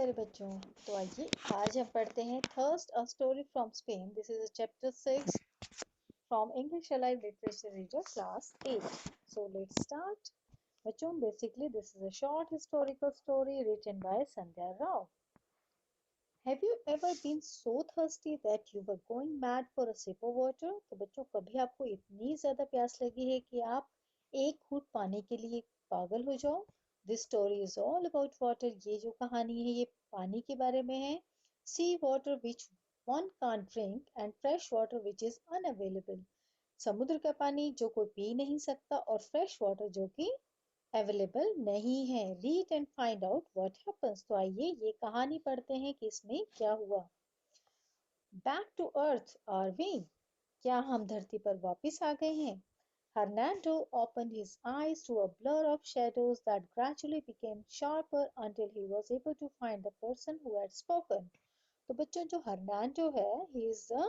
प्यारे बच्चों। तो आइए आज हम पढ़ते हैं thirst a story from Spain. This is chapter 6 from English alive literature reader class 8। So let's start. बच्चों, basically this is a short historical story written by Sandhya Rao. Have you ever been so thirsty that you were going mad for a sip of water? तो बच्चों, कभी आपको इतनी ज्यादा प्यास लगी है कि आप एक घूंट पानी के लिए पागल हो जाओ? This story is all about water. ये जो कहानी है ये पानी के बारे में है। Sea water which one can't drink and fresh water which is unavailable. समुद्र का पानी जो कोई पी नहीं सकता और फ्रेश वाटर जो कि अवेलेबल नहीं है। Read and find out what happens. तो आइए ये कहानी पढ़ते हैं कि इसमें क्या हुआ। Back to earth are we? क्या हम धरती पर वापस आ गए हैं? Hernando opened his eyes to a blur of shadows that gradually became sharper until he was able to find the person who had spoken. तो बच्चों, जो हर्नांडो है, he is the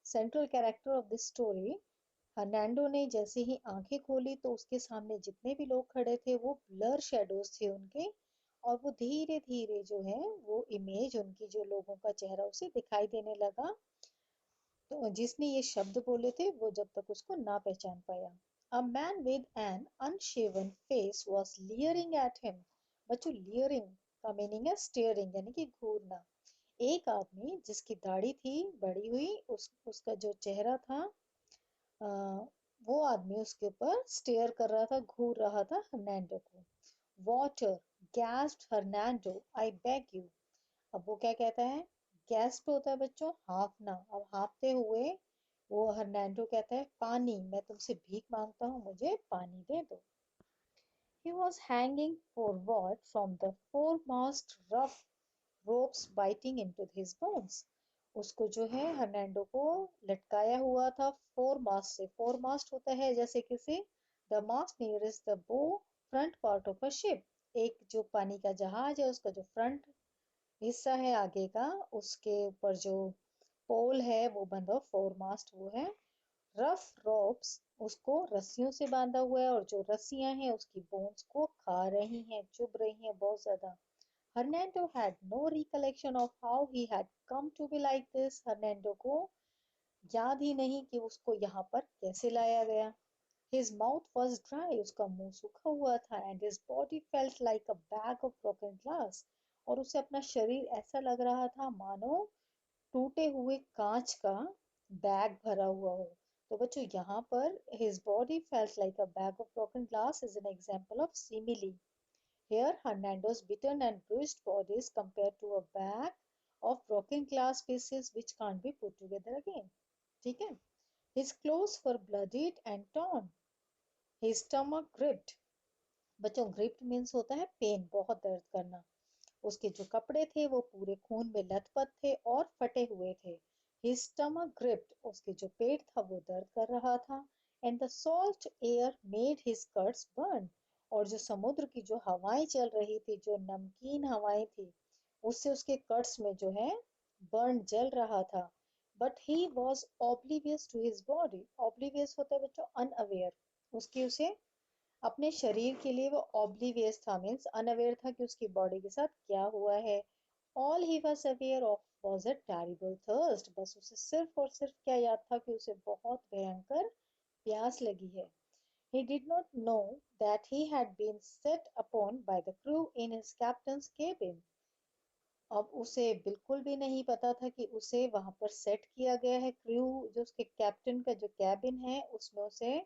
central character of this story. Hernando ने जैसे ही आंखें खोली तो उसके सामने जितने भी लोग खड़े थे वो ब्लर शेडोज थे उनके, और वो धीरे धीरे जो है वो इमेज उनकी, जो लोगों का चेहरा उसे दिखाई देने लगा। तो जिसने ये शब्द बोले थे वो जब तक उसको ना पहचान पाया। A man with an unshaven face was leering at him. बच्चों, leering का मीनिंग है स्टेयरिंग, यानी कि घूरना। एक आदमी जिसकी दाढ़ी थी बढ़ी हुई, उसका जो चेहरा था, आ, वो आदमी उसके ऊपर स्टेयर कर रहा था, घूर रहा था हर्नांडो को। Water, gasped Hernando, I beg you. अब वो क्या कहता है? गैस्प होता है बच्चों हाँफना। अब हाँफते हुए वो हर्नांडो कहता है, पानी, मैं तुमसे भीख मांगता हूँ, मुझे पानी दे दो। He was hanging forward from the foremast, rough ropes biting into his bones. उसको जो है हर्नांडो को लटकाया हुआ था फोरमास्ट से। फोरमास्ट होता है जैसे किसी, द मास्ट नियरेस्ट द बो, front part of a ship. एक जो पानी का जहाज है उसका जो फ्रंट हिस्सा है आगे का, उसके ऊपर जो पोल है वो बंधा, फोरमास्ट वो है। रफ रोप्स, उसको रस्सियों से बांधा हुआ है, और जो रस्सियां हैं उसकी बोन्स को खा रही हैं, चुभ रही हैं बहुत ज्यादा। Hernando had no recollection of how he had come to be like this. Hernando को याद ही नहीं कि उसको यहाँ पर कैसे लाया गया। His mouth was dry, उसका मुंह सूखा हुआ था, and his body felt like a bag of broken glass, और उसे अपना शरीर ऐसा लग रहा था मानो टूटे हुए कांच का बैग भरा हुआ हो। तो बच्चों, यहाँ पर his body felt like a bag of broken glass is an example of simile. Here Hernando's beaten and bruised body is compared to a bag of broken glass pieces which can't be put together again. ठीक है? His clothes were bloodied and torn. His stomach gripped. बच्चों, gripped means होता है pen, बहुत दर्द करना। उसके जो कपड़े थे वो पूरे खून में लथपथ थे और फटे हुए थे। His stomach gripped. उसके जो पेट था वो दर्द कर रहा था। And the salt air made his skirts burn. और जो समुद्र की जो हवाएं चल रही थी, जो नमकीन हवाएं थी, उससे उसके कट्स में जो है बर्न जल रहा था। But he was oblivious to his body. Oblivious होता है बच्चों unaware। उसकी उसे अपने शरीर के लिए वो ऑब्लिवियस था, मीन्स अनअवेयर था कि उसकी बॉडी के साथ क्या हुआ है। All he was aware of was a terrible thirst. बस उसे सिर्फ और सिर्फ क्या याद था कि उसे बहुत भयंकर प्यास लगी है। He did not know that he had been set upon by the crew in his captain's cabin. अब उसे बिल्कुल भी नहीं पता था कि उसे वहां पर सेट किया गया है। क्रू, जो उसके कैप्टन का जो कैबिन है उसमें उसे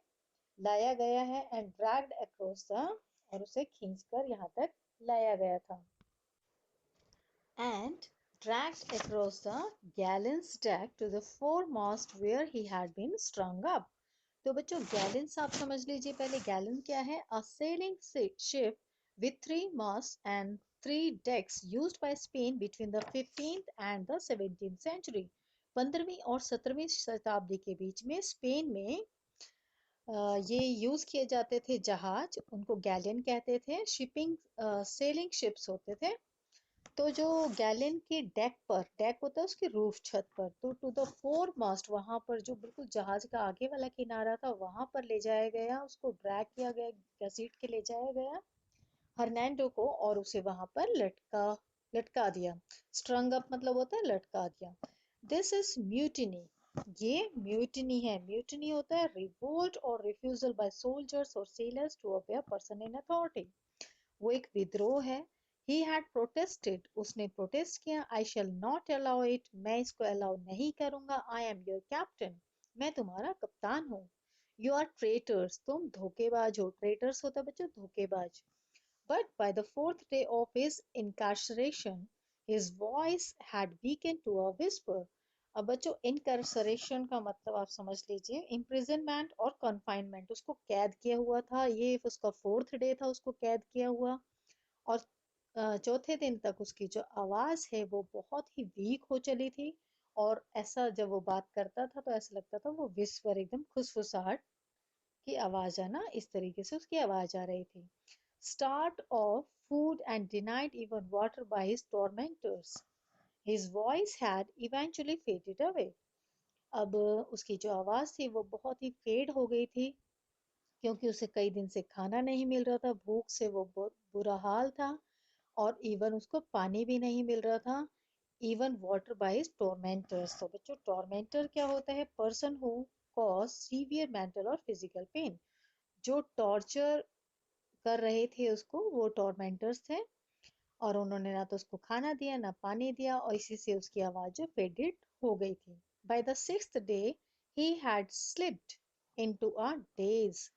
लाया गया है, एंड ड्रैग्ड अक्रॉस द, और उसे खींचकर यहाँ तक लाया गया था। And dragged across the gallant's deck to the foremast where he had been strung up. तो बच्चों, गैलेंस आप समझ लीजिए पहले। गैलन क्या है? A selling ship with 3 masts and 3 decks used by Spain between the 15th and the 17th century. 15वीं और 17वीं शताब्दी के बीच में स्पेन में ये यूज किए जाते थे जहाज, उनको गैलियन कहते थे। शिपिंग सेलिंग शिप्स होते थे। तो जो गैलियन के डेक पर, डेक होता है उसकी रूफ, छत पर, तो टू द फोर मास्ट, वहां पर जो बिल्कुल जहाज का आगे वाला किनारा था वहां पर ले जाया गया, उसको ड्रैग किया गया, घसीट के ले जाया गया हर्नांडो को, और उसे वहां पर लटका लटका दिया। स्ट्रंग अप मतलब होता है लटका दिया। दिस इज म्यूटिनी, ये म्यूटिनी है। म्यूटिनी होता है रिवोल्ट और रिफ्यूजल बाय सोल्जर्स और sailors to obey a person in authority. वो एक विद्रोह है। ही हैड प्रोटेस्टेड, उसने प्रोटेस्ट किया। I shall not allow it, मैं इसको अलाउ नहीं करूंगा। आई एम योर कैप्टन, मैं तुम्हारा कप्तान हूँ। यू आर ट्रेटर्स, तुम धोखेबाज हो। ट्रेटर्स होता है बच्चों धोखेबाज। But by the fourth day of his incarceration, his voice had weakened to a whisper. अब बच्चों इनकारसरेशन का मतलब आप समझ लीजिए इम्प्रिजनमेंट और कन्फाइनमेंट। उसको कैद किया हुआ था, ये उसका फोर्थ डे था उसको कैद किया हुआ। और चौथे दिन तक उसकी जो आवाज है वो बहुत ही वीक हो चली थी। और ऐसा जब वो बात करता था तो ऐसा लगता था वो विस्पर, एकदम फुसफुसाहट की आवाज है ना, इस तरीके से उसकी आवाज आ रही थी। Starved of food and denied even water by his tormentors, his voice had eventually faded away. अब उसकी जो आवाज थी वो बहुत ही फेड हो गई थी, क्योंकि उसे कई दिन से खाना नहीं मिल रहा था, भूख से वो बहुत बुरा हाल था। और इवन उसको पानी भी नहीं मिल रहा था। Even water by his tormentors. तो बच्चों टॉर्मेंटर क्या होता है? Person who cause severe mental और फिजिकल पेन। जो टॉर्चर कर रहे थे उसको वो टॉर्मेंटर्स थे। और उन्होंने ना तो उसको खाना दिया ना पानी दिया, और इसी से उसकी आवाज जो फेडेड हो गई थी। By the sixth day he had slipped into a days,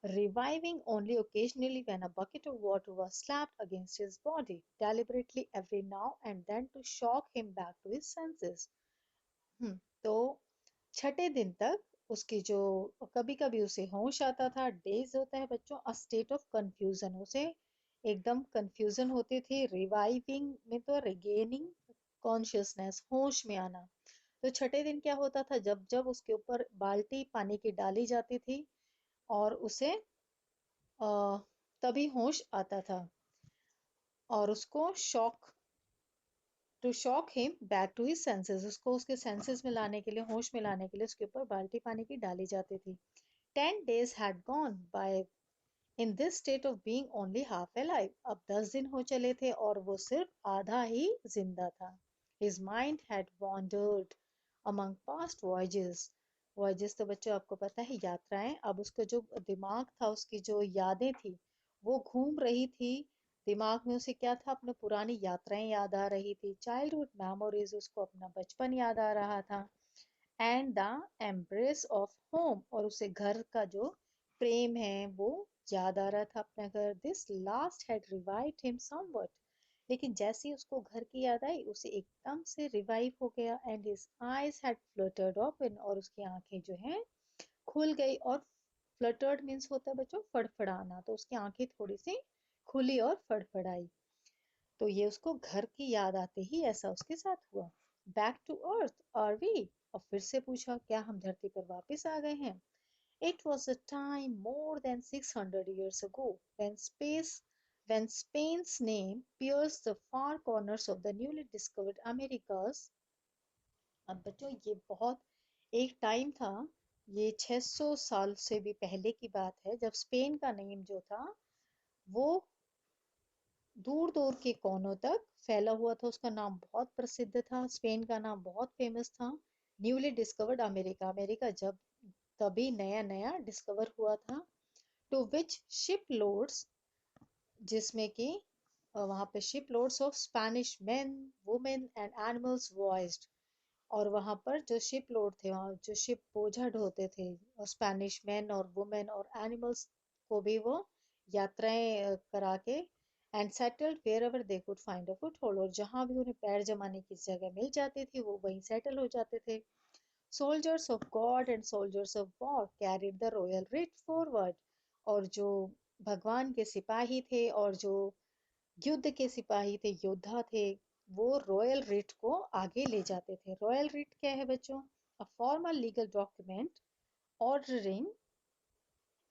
reviving only occasionally when a bucket of water was slapped against his body deliberately every now and then to shock him back to his senses. तो छठे दिन तक उसकी जो कभी कभी उसे होश आता था। डेज होता है बच्चों अ स्टेट ऑफ कंफ्यूजन, उसे एकदम कंफ्यूजन होती थी। रिवाइविंग में तो रिगेनिंग कॉन्शियसनेस, होश में आना। तो छठे दिन क्या होता था? जब जब उसके ऊपर बाल्टी पानी की डाली जाती थी और उसे तभी होश आता था। और उसको shock, to shock him back to his senses, उसको उसके सेंसेस में लाने के लिए, होश में लाने के लिए उसके ऊपर बाल्टी पानी की डाली जाती थी। 10 days had gone by in this state of being only half alive. अब 10 दिन हो चले थे और वो सिर्फ आधा ही जिंदा था। His mind had wandered among past voyages. voyages तो बच्चों आपको पता है यात्राएं। अब उसका जो दिमाग था, उसकी जो यादें थी वो घूम रही थी। दिमाग में उसे क्या था? अपने पुरानी यात्राएं याद आ रही थी। चाइल्डहुड मेमोरीज, उसको अपना बचपन याद आ रहा था। And the embrace of home, और उसे घर का जो प्रेम है वो याद आ रहा था, अपना घर। This last had revived him somewhat, लेकिन जैसे ही उसको घर की याद आई उसे एकदम से रिवाइव हो गया। And his eyes had fluttered open, और उसकी आंखें जो हैं खुल गई। और फ्लटर्ड मीन्स होता है बच्चों फड़फड़ाना, तो उसकी आंखें थोड़ी सी खुली और फड़फड़ाई। तो ये उसको घर की याद आते ही ऐसा उसके साथ हुआ। Back to earth are we, और फिर से पूछा क्या हम धरती पर वापस आ गए हैं? It was a time more than 600 years ago when Spain's name pierced the far corners of the newly discovered Americas. अब बच्चों ये बहुत एक टाइम था, ये 600 साल से भी पहले की बात है, जब स्पेन का नेम जो था वो दूर दूर के कोनों तक फैला हुआ था। उसका नाम बहुत प्रसिद्ध था, स्पेन का नाम बहुत फेमस था। न्यूली डिस्कवर्ड अमेरिका, अमेरिका जब तभी नया नया डिस्कवर हुआ था। टू विच शिप लोड्स, जिसमें कि वहां पे ship loads of Spanish men women and animals voyaged. और वहां पर जो शिप लोड थे, वहां जो शिप बोझा ढोते थे, स्पेनिश मैन और वुमेन और एनिमल्स को भी वो यात्राएं करा के and settled wherever they could find a foothold, और जहां भी उन्हें पैर जमाने की जगह मिल जाती थी वो वहीं सेटल हो जाते थे। Soldiers of God and soldiers of war carried the royal writ forward, और जो भगवान के सिपाही थे और जो युद्ध के सिपाही थे, योद्धा थे, वो रॉयल रिट को आगे ले जाते थे। रॉयल रिट क्या है बच्चों? A formal legal document ordering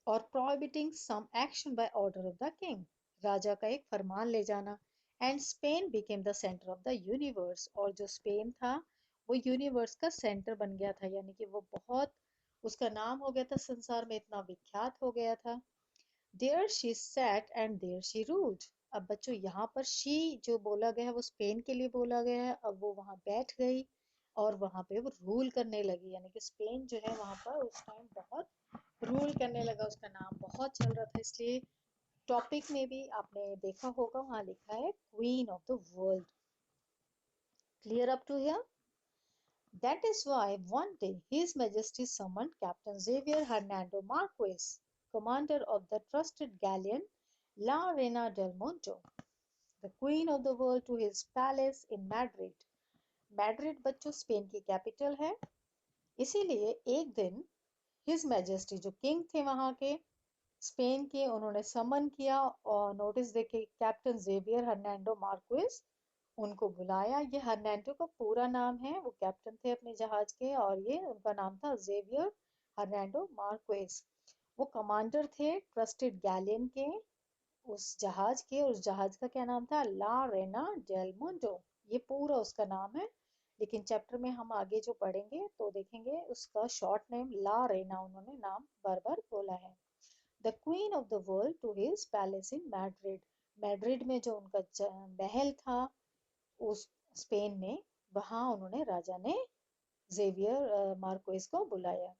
और prohibiting some action by order of the king, राजा का एक फरमान ले जाना। And Spain became the centre of the universe, और जो स्पेन था वो यूनिवर्स का सेंटर बन गया था, यानी कि वो बहुत उसका नाम हो गया था, संसार में इतना विख्यात हो गया था। There she sat and there she ruled, अब बच्चों यहाँ पर शी जो बोला गया है वो स्पेन के लिए बोला गया है। अब वो वहां बैठ गई और वहां पे वो रूल करने लगी, यानी कि स्पेन जो है वहां पर उस टाइम बहुत रूल करने लगा, उसका नाम बहुत चल रहा था। इसलिए टॉपिक में भी आपने देखा होगा वहां लिखा है queen of the world. Clear up to here? That is why one day His Majesty summoned Captain Xavier Hernando Marquez, commander of the trusted galleon La Reina del Monte, the Queen of the World, to his palace in Madrid. Madrid बच्चों Spain की capital है। इसीलिए एक दिन his majesty जो king थे वहां के स्पेन के, उन्होंने समन किया और नोटिस देके कैप्टन जेवियर हर्नांडो मार्क्वेज उनको बुलाया। ये हर्नांडो का पूरा नाम है, वो कैप्टन थे अपने जहाज के और ये उनका नाम था जेवियर हर्नांडो मार्क्वेज। वो कमांडर थे ट्रस्टेड गैलियन के, उस जहाज के। उस जहाज का क्या नाम था? ला रेना डेल मुंडो, ये पूरा उसका नाम है। लेकिन चैप्टर में हम आगे जो पढ़ेंगे तो देखेंगे उसका शॉर्ट नेम ला रेना उन्होंने नाम बार बार बोला है। The queen of the world to his palace in Madrid, Madrid में जो उनका महल था उस स्पेन में, वहां उन्होंने राजा ने जेवियर मार्कोस को बुलाया।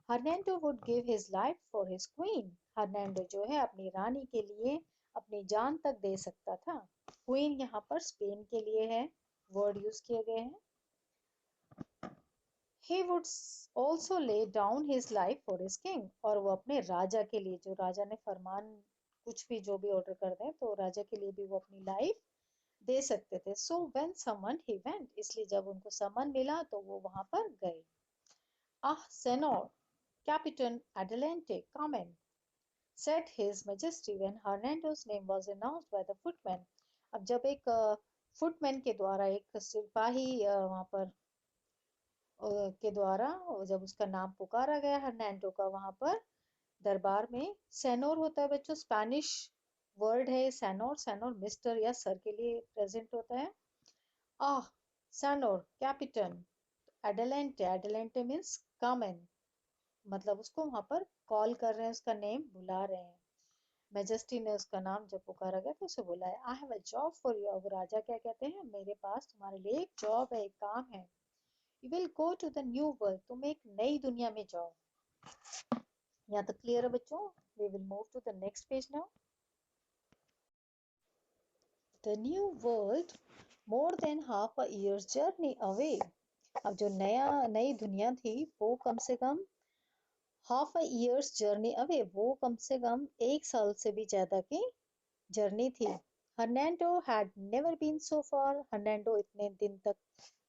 Hernando would give his life for his queen, Hernando जो है अपनी रानी के लिए अपनी जान तक दे सकता था। क्वीन यहाँ पर स्पेन के लिए है, वर्ड यूज किए गए हैं। He would also lay down his life for his king, और वो अपने राजा के लिए, जो राजा ने फरमान कुछ भी जो भी ऑर्डर कर दें तो राजा के लिए भी वो अपनी लाइफ दे सकते थे। So when summoned he went, इसलिए जब उनको समन मिला तो वो वहां पर गए। Ah senor, Captain Adelante, come in, said his majesty when Hernando's name was announced by the footman। अब जब एक फुटमैन के द्वारा, एक सिपाही वहां पर के द्वारा जब उसका नाम पुकारा गया हर्नांडो का वहां पर दरबार में, सेनोर होता है बच्चों स्पैनिश वर्ड है सेनोर, सेनोर मिस्टर या सर के लिए प्रेजेंट होता है। आह सेनोर कैपिटन एडेलेंटे, एडेलेंटे मीन्स कम इन, मतलब उसको वहां पर कॉल कर रहे हैं, उसका नेम बुला रहे हैं। मेजेस्टी ने उसका नाम जब पुकारा गया तो उसे बुलाया। I have a job for you, अब राजा क्या कहते हैं, मेरे पास तुम्हारे लिए एक जॉब है, एक काम है। You will go to the new world, तुम एक नई दुनिया में जाओ। यहाँ तक क्लियर है बच्चों? We will move to the next page now. The new world, more than half a year's journey away. अब जो नई दुनिया थी वो कम से कम half a year's journey away, वो कम से कम एक साल से भी ज्यादा की जर्नी थी। Hernando had never been so far. Hernando इतने दिन तक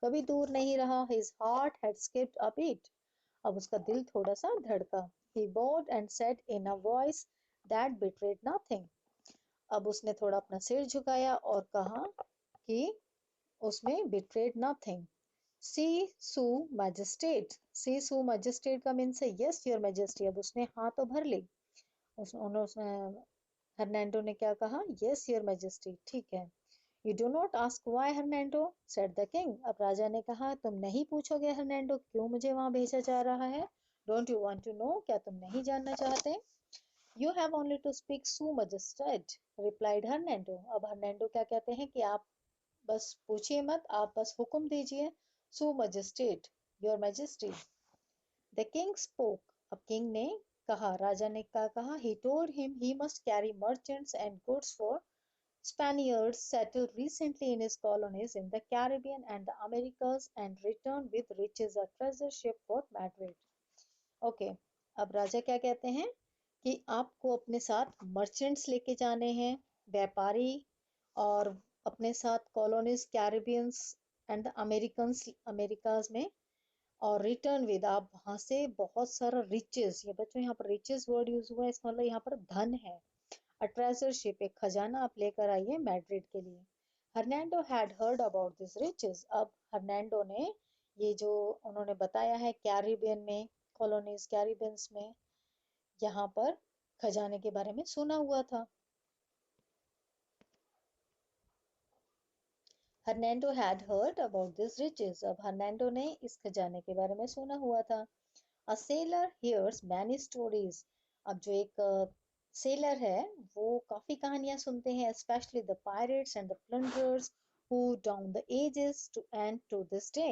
कभी दूर नहीं रहा। His heart had skipped a beat. अब उसका दिल थोड़ा सा धड़का। He bowed and said in a voice that betrayed nothing. अब उसने थोड़ा अपना सिर झुकाया और कहा कि उसमें betrayed nothing. See su majestate. See su majestate का मीन्स है yes your majesty। अब उसने हाँ तो भर ली। उसने हर्नांडो ने क्या कहा? yes your majesty, ठीक है। You do not ask why, Hernando, said the king. अब राजा ने कहा तुम नहीं पूछोगे हर्नांडो क्यों मुझे वहां भेजा जा रहा है? Don't you want to know, क्या तुम नहीं जानना चाहते? You have only to speak su majestate, replied Hernando। अब हर्नांडो क्या कहते हैं कि आप बस पूछिए मत, आप बस हुक्म दीजिए। su majestate, your majesty। The king spoke। अब किंग ने कहा, राजा ने क्या कहा? He told him he must carry merchants and goods for Spaniards settled recently in his colonies in the Caribbean and the Americas and returned with riches, a treasure ship for Madrid। Okay अब राजा क्या कहते हैं कि आपको अपने साथ merchants लेके जाने हैं, व्यापारी, और अपने साथ colonies Caribbeans and American Americas में, और रिटर्न विद, आप वहां से बहुत सारा रिचेस, ये बच्चों यहाँ पर रिचेस वर्ड यूज हुआ है, इसका मतलब यहाँ पर धन है। A treasure ship, एक खजाना आप लेकर आइए मैड्रिड के लिए। Hernando had heard about this riches. अब हर्नांडो ने ये जो उन्होंने बताया है कैरिबियन में, कॉलोनीज कैरिबियंस में, यहाँ पर खजाने के बारे में सुना हुआ था। Hernando had heard about this riches, अब हर्नांडो ने इस खजाने के बारे में सुना हुआ था। A sailor hears many stories, अब जो एक सेलर है वो काफी कहानियां सुनते हैं, specially the pirates and the plunderers who down the ages to and to this day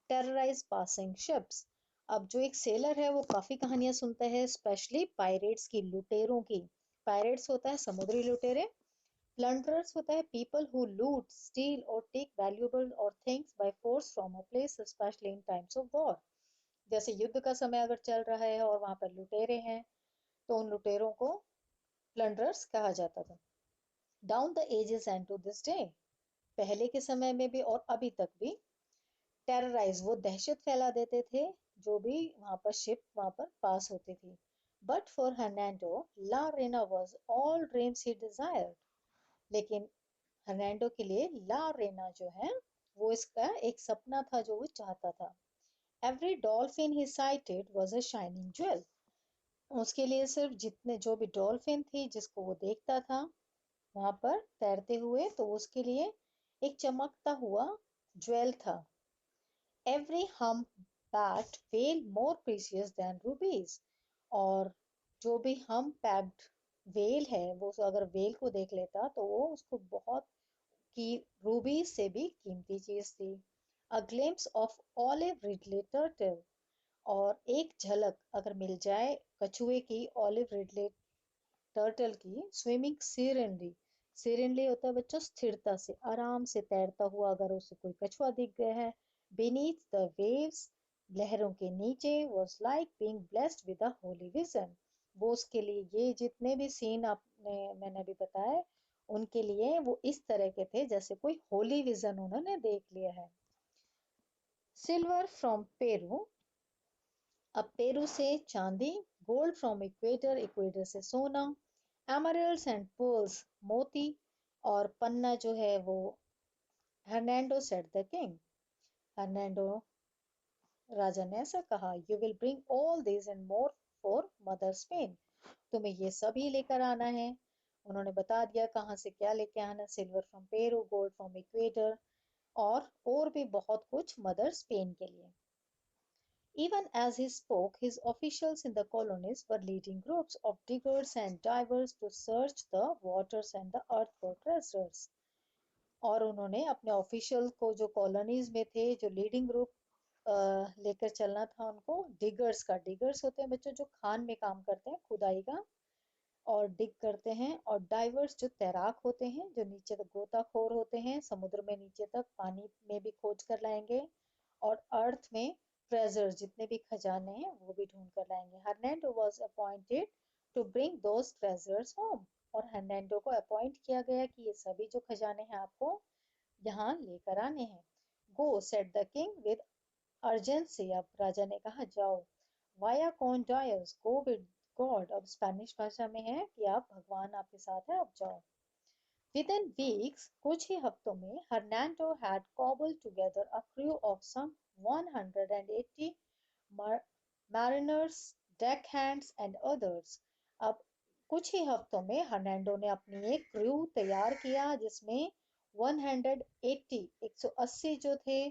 terrorise passing ships. अब जो एक सेलर है वो काफी कहानियां सुनता है, स्पेशली पायरेट्स की, लुटेरों की। पायरेट्स होता है समुद्री लुटेरे, प्लंडरर्स होता है पीपल हु लूट, स्टील और टेक वैल्यूएबल और things by force from a place, specially in times of war. जैसे युद्ध का समय अगर चल रहा है और वहां पर लुटेरे हैं, तो उन लुटेरों को प्लंडरर्स कहा जाता था। Down the ages and to this day, पहले के समय में भी और अभी तक भी, टेरराइज वो दहशत फैला देते थे जो भी वहां पर शिप वहां पर पास होती थी। But for Hernando, La Reina was all dreams he desired. लेकिन हर्नांडो के लिए ला रेना जो है वो इसका एक सपना था जो वो चाहता था। Every dolphin he sighted was a shining jewel. उसके लिए सिर्फ जितने जो भी डॉल्फिन थी जिसको वो देखता था वहां पर तैरते हुए, तो उसके लिए एक चमकता हुआ ज्वेल था। Every humpbacked whale more precious than rubies. और जो भी हम पैक्ड वेल है वो अगर वेल को देख लेता तो वो उसको बहुत की रूबीज से भी कीमती चीज थी। A glimpse of olive Ridley turtle, और एक झलक अगर मिल जाए कछुए की, ऑलिव रिडले टर्टल की, स्विमिंग सीरेनली। सीरेनली होता है बच्चों स्थिरता से, आराम से तैरता हुआ अगर उसे कोई कछुआ दिख गया है, बीनीथ द वेव्स, लहरों के नीचे, was like being blessed with a Holi vision. वो उसके लिए ये जितने भी सीन आपने मैंने अभी बताए, उनके लिए वो इस तरह के थे जैसे कोई होली विजन उन्होंने देख लिया है। सिल्वर फ्रॉम पेरू, अब पेरू से चांदी, गोल्ड फ्रॉम इक्वेटर, इक्वेटर से सोना, एमरल्ड्स एंड पर्ल्स मोती, और पन्ना जो है वो, Hernando said the king, Hernando राजा ने ऐसा कहा, you will bring all this and more for mother Spain, तुम्हें ये सभी लेकर आना है। उन्होंने बता दिया कहाँ से क्या लेके आना, silver from Peru, gold from equator, और भी बहुत कुछ मदर स्पेन के लिए। Even as he spoke, his officials in the colonies were leading groups of diggers and divers to search the waters and the earth for treasures. और उन्होंने अपने official को जो कॉलोनीज में थे, जो लीडिंग ग्रुप लेकर चलना था उनको, डिगर्स का, डिगर्स होते हैं बच्चों जो खान में काम करते हैं, खुदाई का, और डिग करते हैं, और डाइवर्स जो तैराक होते हैं, जो नीचे तक गोताखोर होते हैं, समुद्र में नीचे तक पानी में भी खोज कर लाएंगे, और अर्थ में ट्रेजर जितने भी खजाने हैं वो भी ढूंढ कर लाएंगे। Hernando was appointed to bring those treasures home, और हर्नांडो को अपॉइंट किया गया कि ये सभी जो खजाने हैं आपको यहाँ लेकर आने हैं। Go said the king with urgency, अब राजा ने कहा जाओ। वाया कौन डायर्स, गो विद गॉड, अब स्पेनिश भाषा में है कि आप, भगवान आपके साथ है, अब जाओ। Within weeks, कुछ ही हफ्तों में, Hernando had cobbled together a crew of some 180 mariners, deckhands and others. अब कुछ ही हफ्तों में हर्नांडो ने अपनी एक क्रू तैयार किया जिसमें 180 180 जो थे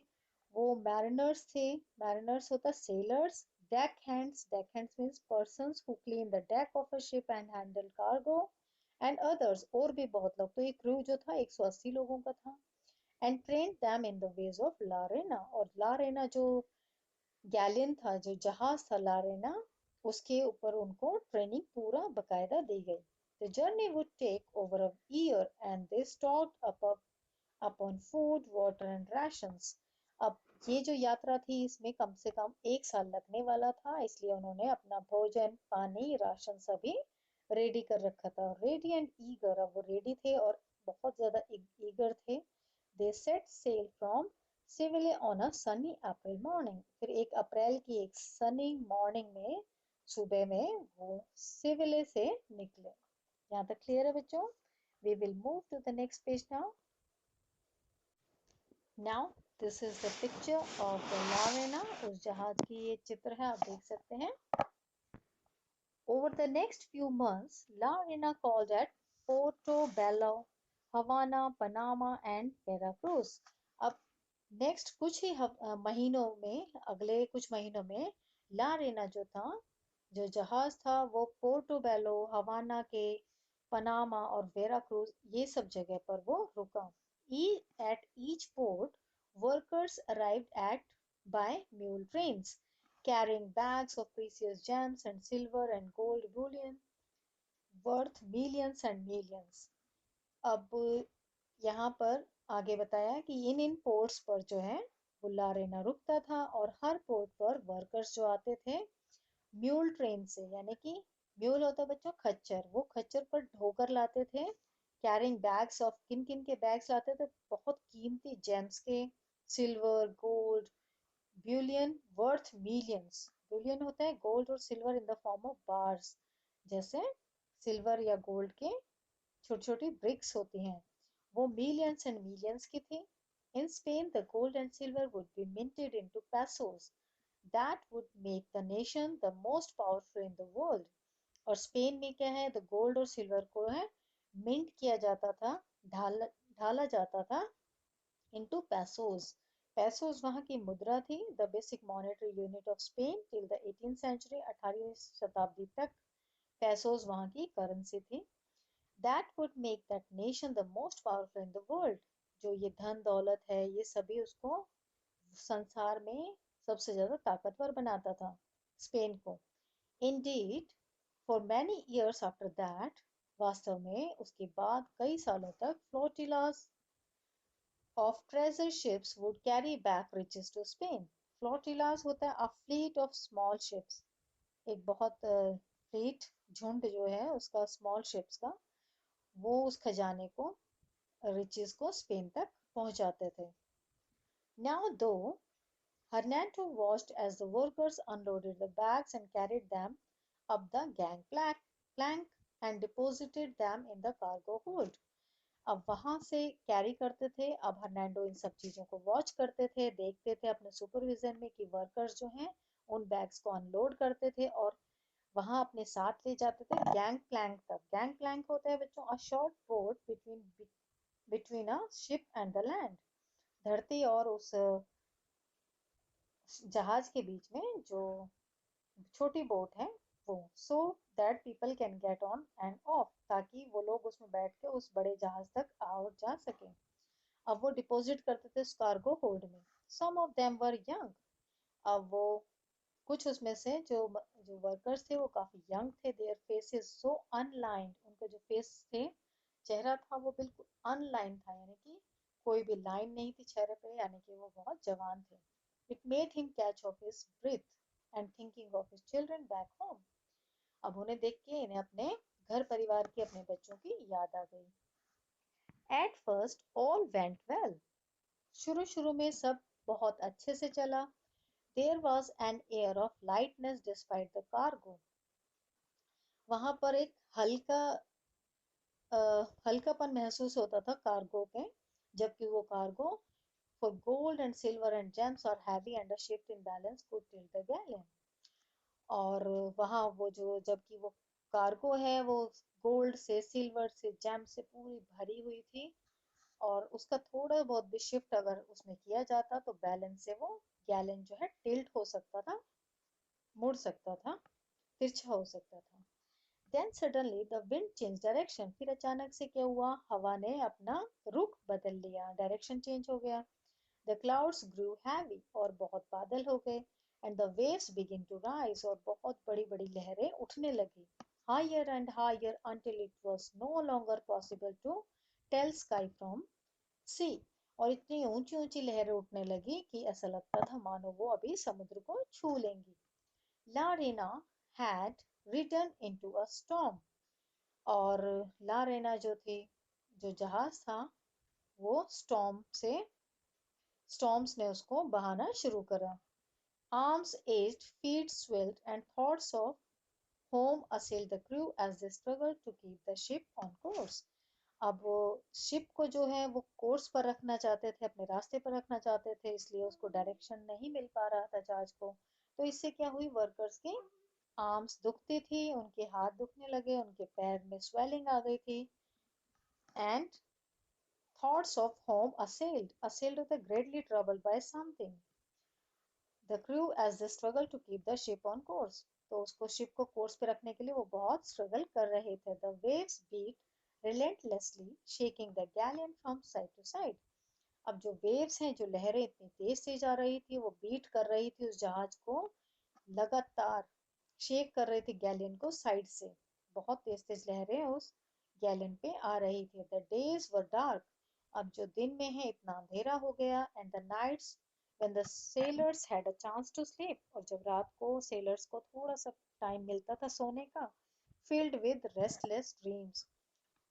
वो मैरिनर्स थे, मैरिनर्स होता sellers, deck hands means persons who clean the deck of a ship and handle cargo, and others, और भी बहुत लोग। तो ये क्रू जो था 180 लोगों का था। And train them in the ways of Larena, और लारेना जो गैलियन था, जो जहाज था लारेना, उसके ऊपर उनको ट्रेनिंग पूरा बकायदा दी गई। The journey would take over a year and they stocked up upon food water and rations. अब ये जो यात्रा थी इसमें कम से कम एक साल लगने वाला था, इसलिए उन्होंने अपना भोजन, पानी, राशन सभी रेडी कर रखा था। रेडी एंड ईगर, अब वो रेडी थे और बहुत ज्यादा ईगर थे। They set sail from Seville on a sunny April morning, फिर 1 अप्रैल की एक सनी मॉर्निंग में, सुबह में वो सिविले से निकले। यहाँ तक क्लियर है बच्चों? We will move to the next page now. Now this is the picture of the La Reina, उस जहाज की ये चित्र है, आप देख सकते हैं। Over the next few months, La Reina called at Portobello, Havana, Panama and Veracruz. अब नेक्स्ट कुछ ही महीनों में, अगले कुछ महीनों में, ला रेना जो था जो जहाज था वो पोर्टोबेलो, हवाना के, पनामा और वेराक्रूज ये सब जगह पर वो रुका. At each port, workers arrived at by mule trains, carrying bags of precious gems and silver and gold bullion worth millions and millions. अब यहाँ पर आगे बताया कि इन पोर्ट्स पर जो है वो लारेना रुकता था और हर पोर्ट पर वर्कर्स जो आते थे म्यूल ट्रेन से, यानी कि म्यूल होता है बच्चों खच्चर, वो खच्चर पर ढोकर लाते थे. कैरिंग बैग्स ऑफ, किन किन के बैग्स लाते थे, बहुत कीमती जेम्स के, silver gold Boolean worth millions. Boolean होता है गोल्ड और silver in the form of bars, जैसे सिल्वर या गोल्ड के छोटी छोटी ब्रिक्स होती हैं, वो मिलियंस एंड मिलियंस की थी. In Spain the gold and silver would be minted into pesos that would make the nation the most powerful in the world. और स्पेन में क्या है, द गोल्ड और सिल्वर को है मिंट किया जाता था, ढाला ढाला जाता था इनटू पैसोस. पैसोस वहाँ की मुद्रा थी, the basic monetary unit of Spain till the 18th century, 18वीं शताब्दी तक पैसोस वहाँ की करेंसी थी. That would make that nation the most powerful in the world. जो ये धन दौलत है ये सभी उसको संसार में सबसे ज्यादा ताकतवर बनाता था स्पेन को. Indeed, for many years after that, वास्तव में उसके बाद कई सालों तक flotillas of treasure ships would carry back riches to Spain. Flotillas होता है a fleet of small ships, एक बहुत फ्लीट झुंड जो है उसका स्मॉल शिप्स का, वो उस खजाने को रिचेस को स्पेन तक पहुंचाते थे. Now though Hernando watched as the workers unloaded the bags and carried them up the gangplank and deposited them in the cargo hold. अब वहां से कैरी करते थे. अब हर्नांडो इन सब चीजों को वॉच करते थे, देखते थे अपने सुपरविजन में कि वर्कर्स जो हैं उन बैग्स को अनलोड करते थे और वहां अपने साथ ले जाते थे गैंग प्लैंक तक. गैंग प्लैंक होता है बच्चों a short boat between a ship and the land, धरती और उस जहाज के बीच में जो छोटी बोट है वो, so that people can get on end of, ताकि वो लोग उसमें बैठ के उस बड़े जहाज तक आ और जा सके. अब वो डिपॉजिट करते थे उस कार्गो होल्ड में. सम ऑफ देम वर यंग. अब वो कुछ उसमें से जो जो वर्कर्स थे वो काफी यंग थे. देयर फेसेस सो अनलाइंड, उनका जो फेस थे चेहरा था वो बिल्कुल अनलाइन था, यानी कि कोई भी लाइन नहीं थी चेहरे पे, यानी कि वो बहुत जवान थे. It made him catch of his breath and thinking of his children back home. अब उन्हें देख के इन्हें अपने घर परिवार की, अपने बच्चों की याद आ गई. At first all went well. शुरू शुरू में सब बहुत अच्छे से चला. There was an air of lightness despite the cargo. वहां पर एक हल्कापन महसूस होता था कार्गो पे, जबकि वो cargo for gold and silver and gems are heavy and a ship in balance could tilt the galleon. और वहाँ वो जो, जबकि वो कार्गो है वो गोल्ड से सिल्वर से जेम से पूरी भरी हुई थी और उसका थोड़ा बहुत भी शिफ्ट अगर उसमें किया जाता तो बैलेंस से वो गैलन जो है टिल्ट हो सकता था, मुड़ सकता था, तिरछा हो सकता था. Then suddenly the wind change direction. फिर अचानक से क्या हुआ, हवा ने अपना रुख बदल लिया, डायरेक्शन चेंज हो गया. The clouds grew heavy और बहुत बादल हो गए. And the waves began to rise और बहुत बड़ी बड़ी लहरें उठने लगी. Higher and higher until it was no longer possible to tell sky from sea. और इतनी ऊंची ऊंची लहरें उठने लगी कि ऐसा लगता था मानो वो अभी समुद्र को छू लेंगी. La Reina had ridden into a storm. और ला रेना जो थी, जो जहाज था, वो स्टॉर्म्स ने उसको बहाना शुरू करा. Arms ached, feet swelled, and thoughts of home assailed the crew as they struggled to keep the ship on course. अब वो शिप को जो है वो कोर्स पर रखना चाहते थे, अपने रास्ते पर रखना चाहते थे, इसलिए उसको डायरेक्शन नहीं मिल पा रहा था जहाज को. तो इससे क्या हुई, वर्कर्स की आर्म्स दुखती थी, उनके हाथ दुखने लगे, उनके पैर में स्वेलिंग आ गई थी. And thoughts of home assailed होता है greatly troubled by something the crew as they struggle to keep the ship on course. तो उसको शिप को कोर्स पे रखने के लिए वो बहुत स्ट्रगल कर रहे थे। The waves beat relentlessly shaking the galleon from side to side. अब जो वेव्स हैं, जो लहरें इतनी तेज से जा रही थी, वो बीट कर रही थी उस जहाज को, लगातार शेक कर रही थी गैलियन को साइड से। बहुत तेज तेज लहरें उस गैलियन पे आ रही थी। द डेज वर डार्क, अब जो दिन में है इतना अंधेरा हो गया। And the nights when the sailors had a chance to sleep, और जब रात को सेलर्स को थोड़ा सा टाइम मिलता था सोने का, filled with restless dreams,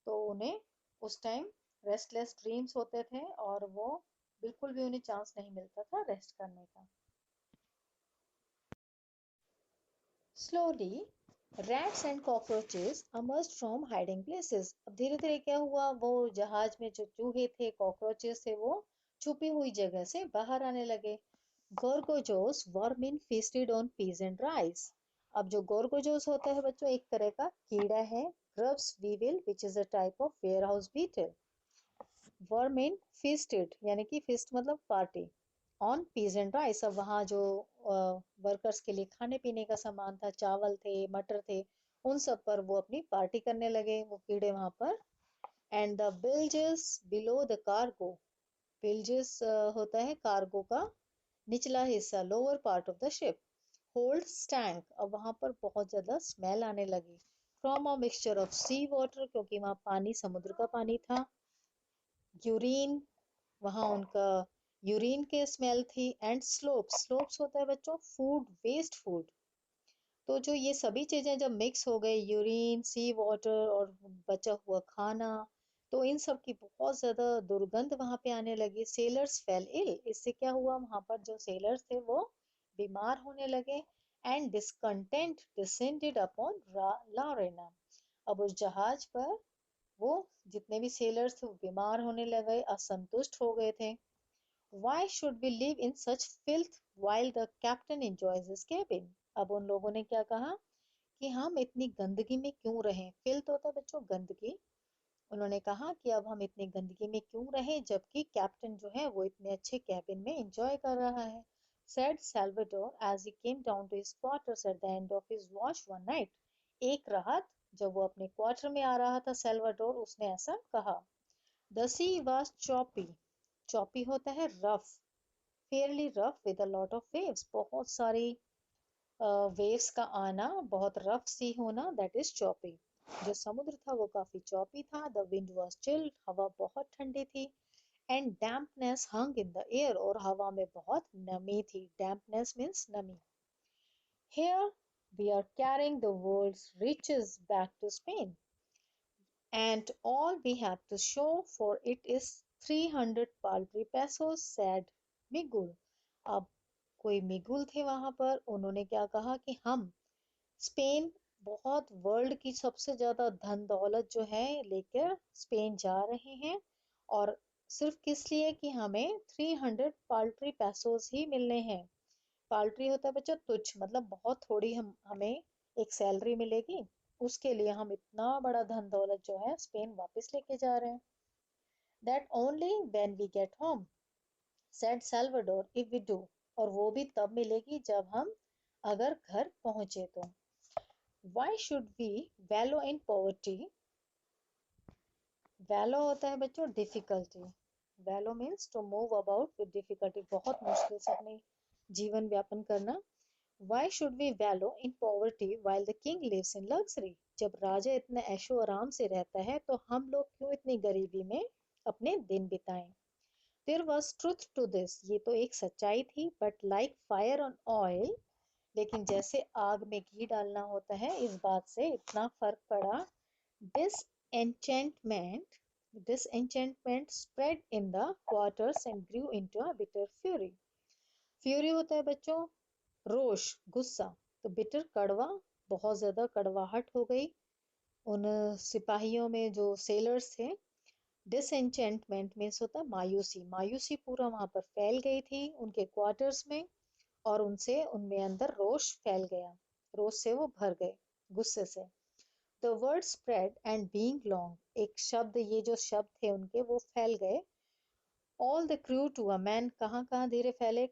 तो उन्हें उस टाइम रेस्टलेस ड्रीम्स होते थे और वो बिल्कुल भी उन्हें चांस नहीं मिलता था रेस्ट करने का। Slowly, rats and cockroaches emerged from hiding places. अब धीरे धीरे क्या हुआ, वो जहाज में जो चूहे थे, कॉकरोचेस थे, वो छुपी हुई जगह से बाहर आने लगे। गोर्गोजोस vermin feasted on peas and rice. अब जो गोर्गोजोस होता है बच्चों, एक तरह का कीड़ा है। Grubs weevil which is a type of warehouse beetle. Vermin feasted यानी कि feast मतलब party on peas and rice. अब वहाँ जो वर्कर्स के लिए खाने पीने का सामान था, चावल थे, मटर थे, उन सब पर वो अपनी पार्टी करने लगे, वो कीड़े वहां पर। And the bilges below the cargo, bilges होता है कार्गो का निचला हिस्सा, lower part of the ship, hold stank, अब वहां पर बहुत ज्यादा स्मेल आने लगी। From a mixture of sea water, क्योंकि वहां पानी समुद्र का पानी था। यूरिन, वहां उनका यूरिन के स्मेल थी। एंड स्लोप्स, स्लोप्स होता है बच्चों फूड वेस्ट फूड। तो जो ये सभी चीजें जब मिक्स हो गए, यूरिन, सी वाटर और बचा हुआ खाना, तो इन सब की बहुत ज्यादा दुर्गंध वहां पे आने लगी। सेलर्स फेल इल, इससे क्या हुआ, वहां पर जो सेलर्स थे वो बीमार होने लगे। एंड डिस्कंटेंट डिसेंडेड अपॉन लॉरेना, अब उस जहाज पर वो जितने भी सेलर्स थे वो बीमार होने लगे, असंतुष्ट हो गए थे। Why should we live in such filth while the captain enjoys his cabin? अब उन लोगों ने क्या कहा कि हम इतनी गंदगी में क्यों रहें। फिल्थ होता है बच्चों गंदगी। उन्होंने कहा कि अब हम इतनी गंदगी में क्यों रहें जबकि कैप्टन जो है वो इतने अच्छे कैबिन में एंजॉय कर रहा है। Said Salvador as he came down to his quarters at the end of his watch one night. एक रात जब वो अपने क्वार्टर में आ रहा था सेल्वाडोर, उसने ऐसा कहा। The sea was choppy. choppy होता है rough, fairly rough with a lot of waves, बहुत सारी वेव्स का आना, बहुत रफ सी होना, दैट इज choppy. जो समुद्र था वो काफी चॉपी था। द विंड वाज चिल्ड, हवा बहुत ठंडी थी। And dampness hung in the air, और हवा में बहुत नमी थी। डैम्पनेस मीन्स नमी। Here we are carrying the world's riches back to Spain, and all we have to show for it is 300 paltry pesos, said Miguel. अब कोई Miguel थे वहां पर, उन्होंने क्या कहा कि हम स्पेन, बहुत वर्ल्ड की सबसे ज्यादा धन दौलत जो है लेकर स्पेन जा रहे हैं, और सिर्फ किस लिए कि हमें 300 पाल्ट्री पैसोस ही मिलने हैं। पाल्ट्री होता है बच्चा तुच्छ, मतलब बहुत थोड़ी हम हमें एक सैलरी मिलेगी, उसके लिए हम इतना बड़ा धन दौलत जो है स्पेन वापस लेके जा रहे हैं। That only when we get home, said Salvador, if we do, और वो भी तब मिलेगी जब हम अगर घर पहुंचे तो। Why should we wallow in poverty, wallow होता है बच्चों difficulty, wallow means to move about with difficulty, बहुत मुश्किल से अपने जीवन व्यापन करना। Why should we wallow in poverty while the king lives in luxury, जब राजा इतना ऐशो आराम से रहता है तो हम लोग क्यों इतनी गरीबी में अपने दिन बिताएं। There was truth to this, ये तो एक सच्चाई थी। But like fire on oil, लेकिन जैसे आग में घी डालना होता है, इस बात से इतना फर्क पड़ा। Disenchantment, disenchantment spread in the quarters and grew into a bitter fury. Fury होता है बच्चों रोष, गुस्सा, तो बिटर कड़वा, बहुत ज्यादा कड़वाहट हो गई उन सिपाहियों में जो सेलर्स थे। डिसएन्चेंटमेंट मीन्स होता है मायूसी, मायूसी पूरा वहां पर फैल गई थी उनके क्वार्टर्स में, और उनसे उनमें अंदर रोष फैल गया, रोष से वो भर गए, गुस्से से। The word spread and being long, एक शब्द, ये जो शब्द थे उनके वो फैल गए। All the crew to a man, कहाँ कहाँ धीरे फैले,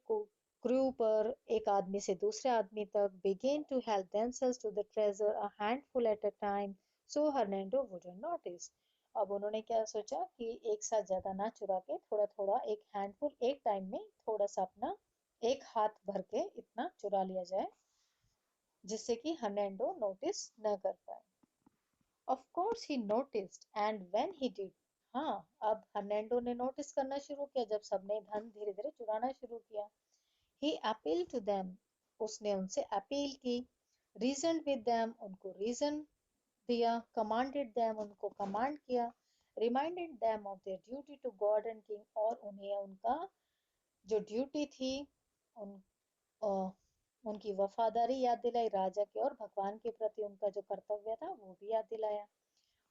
क्रू पर एक आदमी से दूसरे आदमी तक began to help themselves to the treasure a handful at a time so Hernando wouldn't notice. अब उन्होंने क्या सोचा कि एक साथ ज्यादा ना चुरा के थोड़ा थोड़ा एक हैंडफुल एक टाइम में थोड़ा सा अपना एक हाथ भर के इतना चुरा लिया जाए जिससे कि हर्नैंडो नोटिस न कर पाए. Of course he noticed and when he did, हाँ अब हर्नैंडो ने नोटिस करना शुरू किया जब सबने धन धीरे धीरे चुराना शुरू किया. He appealed to them, उसने उनसे अपील की. Reasoned with them, उनको रीजन दिया. Commanded them, उनको कमांड किया. Reminded them of their duty to God and King, और उन्हें उनका जो ड्यूटी थी उन उनकी वफादारी याद दिलाई राजा के और भगवान के प्रति उनका जो कर्तव्य था वो भी याद दिलाया.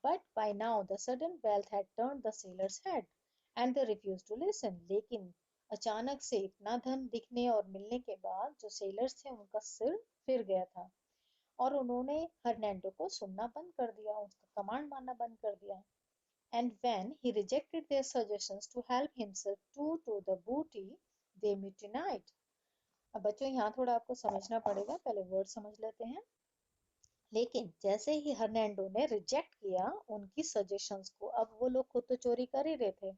But by now the sudden wealth had turned the sailors' head, and they refused to listen. लेकिन अचानक से इतना धन दिखने और मिलने के बाद जो सेलर्स थे उनका सिर फिर गया था और उन्होंने हर्नैंडो को सुनना बंद कर दिया, उसका कमांड मानना बंद कर दिया. And when he rejected their suggestions to help himself to the booty, they mutinied. अब बच्चों यहाँ थोड़ा आपको समझना पड़ेगा, पहले वर्ड समझ लेते हैं. लेकिन जैसे ही हर्नैंडो ने रिजेक्ट किया उनकी सजेशंस को, अब वो लोग खुद तो चोरी कर ही रहे थे,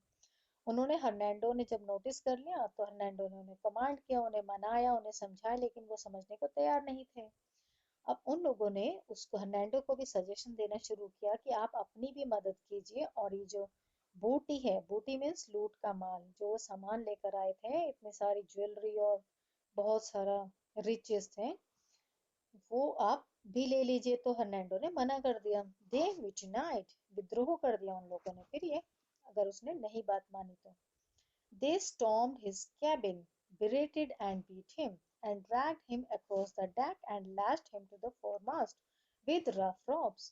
उन्होंने हर्नैंडो ने जब नोटिस कर लिया तो हर्नैंडो ने उन्हें कमांड किया, उन्हें मनाया, उन्हें समझाया, लेकिन वो समझने को तैयार नहीं थे. अब उन लोगों ने उसको हर्नैंडो को भी सजेशन देना शुरू किया कि आप अपनी भी मदद कीजिए और ये जो बूटी है, बूटी मीन्स लूट का माल, जो वो सामान लेकर आए थे, इतनी सारी ज्वेलरी और बहुत सारा रिचेस थे, वो आप भी ले लीजिए. तो हर्नैंडो ने मना कर दिया. दे मिटनाइट, विद्रोह कर दिया उन लोगों ने फिर ये, अगर उसने नहीं बात मानी तो. They stormed his cabin, berated and beat him, and dragged him across the deck and lashed him to the foremast with rough ropes.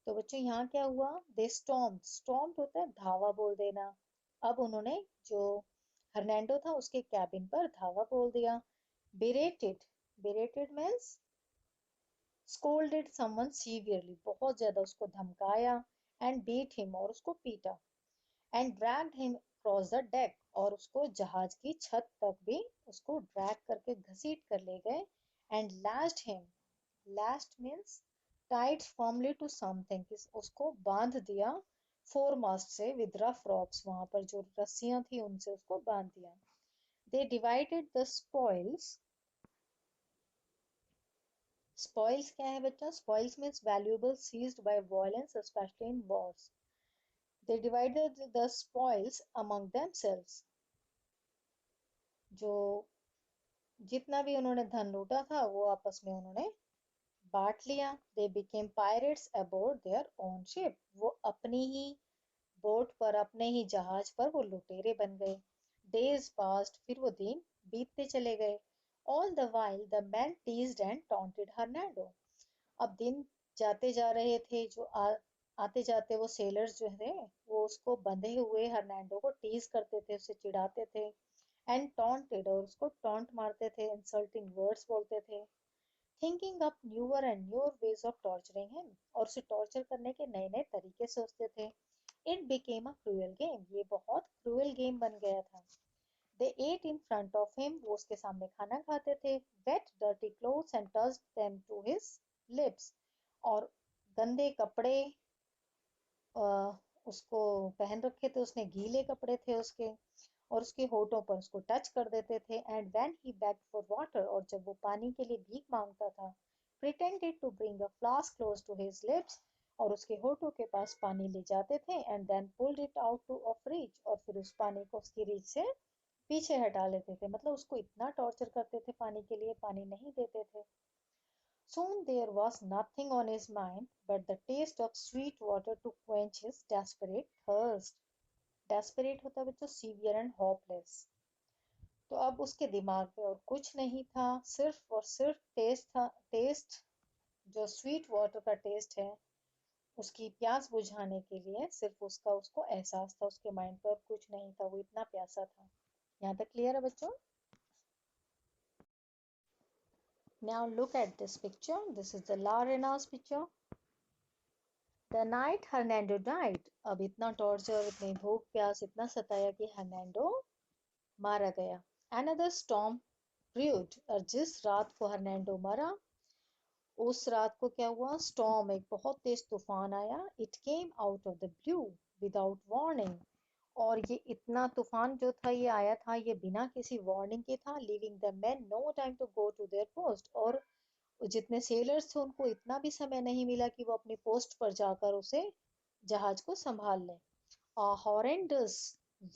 तो बच्चों यहाँ क्या हुआ? They stormed. Stormed होता है धावा बोल देना. अब उन्होंने जो हर्नैंडो था उसके कैबिन पर धावा बोल दिया. Berated. Berated means scolded someone severely. बहुत ज्यादा उसको धमकाया. And beat him, और उसको पीटा. And dragged him across the deck, और उसको जहाज की छत तक भी उसको ड्रैग करके घसीट कर ले गए. And lashed him. Lashed means tied firmly to something, उसको बांध दिया फोरमास्ट से with rough ropes, वहां पर जो रस्सियां थी उनसे उसको बांध दिया. They divided the spoils. Spoils क्या है बच्चा? Spoils means valuables seized by violence, especially in wars. They divided the spoils among themselves. जो जितना भी उन्होंने धन लूटा था वो आपस में उन्होंने बांट लिया. They became pirates aboard their own ship. वो अपनी ही बोट पर, अपने ही जहाज पर वो लुटेरे बन गए. Days passed, फिर वो दिन बीतते चले गए. All the while the men teased and taunted Hernando. अब दिन जाते जा रहे थे, जो आते जाते वो सेलर्स जो थे वो उसको बंधे हुए हर्नैंडो को टीज करते थे, उसे चिढ़ाते थे. एंड टॉन्टेड, और उसको टॉन्ट मारते थे, इंसल्टिंग वर्ड्स बोलते थे. Thinking up newer and newer ways of torturing him, और उसे टॉर्चर करने के नए नए तरीके सोचते थे. It became a cruel game, ये बहुत क्रूअल गेम बन गया था. They ate in front of him, वो उसके सामने खाना खाते थे. Wet dirty clothes and touched them to his lips, और गंदे कपड़े उसको पहन रखे थे उसने, गीले कपड़े थे उसके, और उसके होठों पर उसको टच कर देते थे. And when he begged for water, और जब वो पानी के लिए भीख मांगता था, pretended to bring a flask close to his lips, और उसके होठों के पास पानी ले जाते थे. And then pulled it out to of reach, और फिर उस पानी को उसकी रीच से पीछे हटा लेते थे. मतलब उसको इतना टॉर्चर करते थे पानी के लिए, पानी नहीं देते थे. Soon there was nothing on his mind but the taste of sweet water to quench his desperate thirst. Desperate होता है बच्चों severe and hopeless. तो अब उसके दिमाग में और कुछ नहीं था, सिर्फ और सिर्फ टेस्ट था. टेस्ट जो स्वीट वाटर का टेस्ट है, उसकी प्यास बुझाने के लिए सिर्फ उसका उसको एहसास था, उसके माइंड पर कुछ नहीं था, वो इतना प्यासा था. यहाँ तक क्लियर है बच्चों? Now look at this picture. This is the La Rena's picture. The night Hernando died. अब इतना टॉर्चर, इतनी भूख प्यास इतना सताया कि हर्नैंडो मारा गया. Another storm screwed. और जिस रात को हर्नांडो मरा उस रात को क्या हुआ, स्टॉर्म, एक बहुत तेज तूफान आया। It came out of the blue without warning. और ये इतना तूफान जो था ये आया था ये बिना किसी वार्निंग के था। Leaving the man no time to go to their post. और जितने सेलर्स थे उनको इतना भी समय नहीं मिला कि वो अपनी पोस्ट पर जाकर उसे जहाज को संभाल लें। A horrendous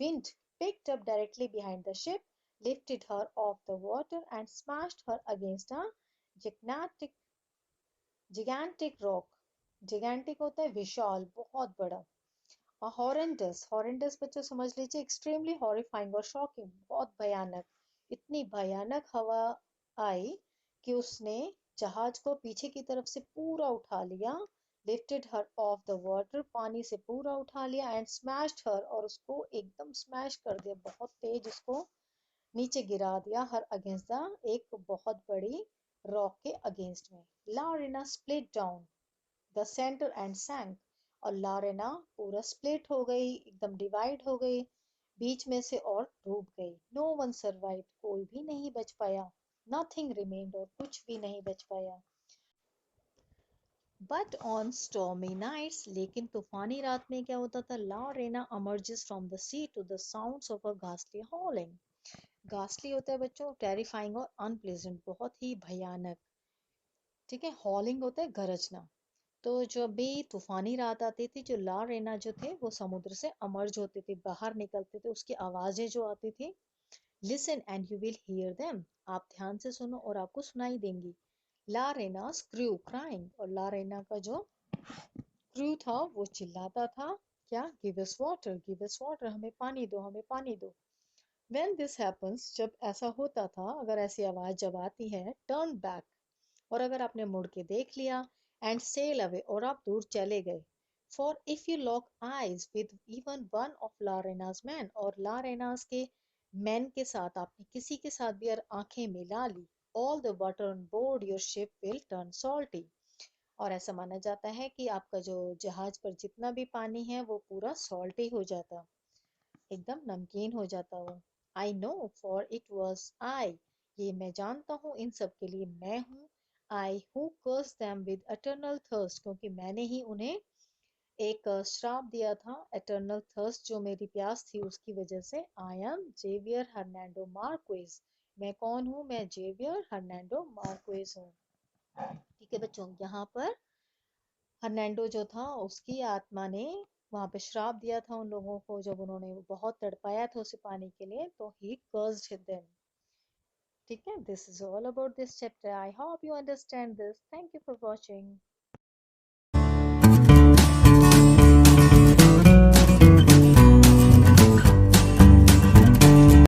wind picked up directly behind the ship, lifted her off the water, and smashed her against a gigantic gigantic rock. Gigantic होता है विशाल, बहुत बड़ा। A horrendous, horrendous बच्चों समझ लीजिए extremely horrifying और shocking, बहुत भयानक। इतनी भयानक हवा आई कि उसने जहाज को पीछे की तरफ से पूरा उठा लिया। lifted her off the water, पानी से पूरा उठा लिया, and smashed her, और उसको एकदम स्मैश कर दिया, बहुत तेज उसको नीचे गिरा दिया। हर अगेंस्ट द, एक बहुत बड़ी रॉक के अगेंस्ट में। Larena split down the centre and sank. और लारेना पूरा स्प्लिट हो गई, एकदम डिवाइड हो गई बीच में से और डूब गई। नो वन सर्वाइव, कोई भी नहीं बच पाया। नथिंग रिमेन्ड, और कुछ भी नहीं बच पाया। बट ऑन स्टॉर्मी नाइट्स, लेकिन तूफानी रात में क्या होता था, लारेना emerges from the sea to the sounds of a ghastly howling। घासली होता है बच्चों टेरिफाइंग और अनप्लेजेंट, बहुत ही भयानक। ठीक है, हॉलिंग होता है गरजना। तो जब भी तूफानी रात आती थी जो ला रेना जो थे वो समुद्र से अमर्ज होते थे, बाहर निकलते थे, उसकी आवाजें जो आती थी। Listen and you will hear them, आप ध्यान से सुनो और आपको सुनाई देंगी। ला रेना क्रू क्राइंग, और ला रेना का जो क्रू था वो चिल्लाता था, क्या, गिव अस वाटर, हमें पानी दो, हमें पानी दो। When this happens, जब ऐसा होता था, अगर ऐसी आवाज जब आती है, टर्न बैक, और अगर आपने मुड़ के देख लिया, एंड सेल अवे, और आप दूर चले गए। For if you lock eyes with even one of Larena's men, और लारेनास के मैन के साथ आपने किसी के साथ भी अगर आंखें मिला ली, all the water on board your ship will turn salty. और ऐसा माना जाता है कि आपका जो जहाज पर जितना भी पानी है वो पूरा सॉल्टी हो जाता, एकदम नमकीन हो जाता हो। I know for it was I, ये मैं जानता हूँ, इन सब के लिए मैं हूँ। I who curse them with eternal thirst, क्योंकि मैंने ही उन्हें एक श्राप दिया था, एटर्नल थर्स्ट, जो मेरी प्यास थी उसकी वजह से। I am Javier Hernando Marquez, मैं कौन हूँ, मैं जेवियर हर्नांडो मार्क्वेज हूँ। ठीक है बच्चों, यहाँ पर हर्नांडो जो था उसकी आत्मा ने वहां पे श्राप दिया था उन लोगों को, जब उन्होंने बहुत तड़पाया था उसे पाने के लिए, तो ही कर्स्ड देम। ठीक है, this is all about this chapter. I hope you understand this. Thank you for watching.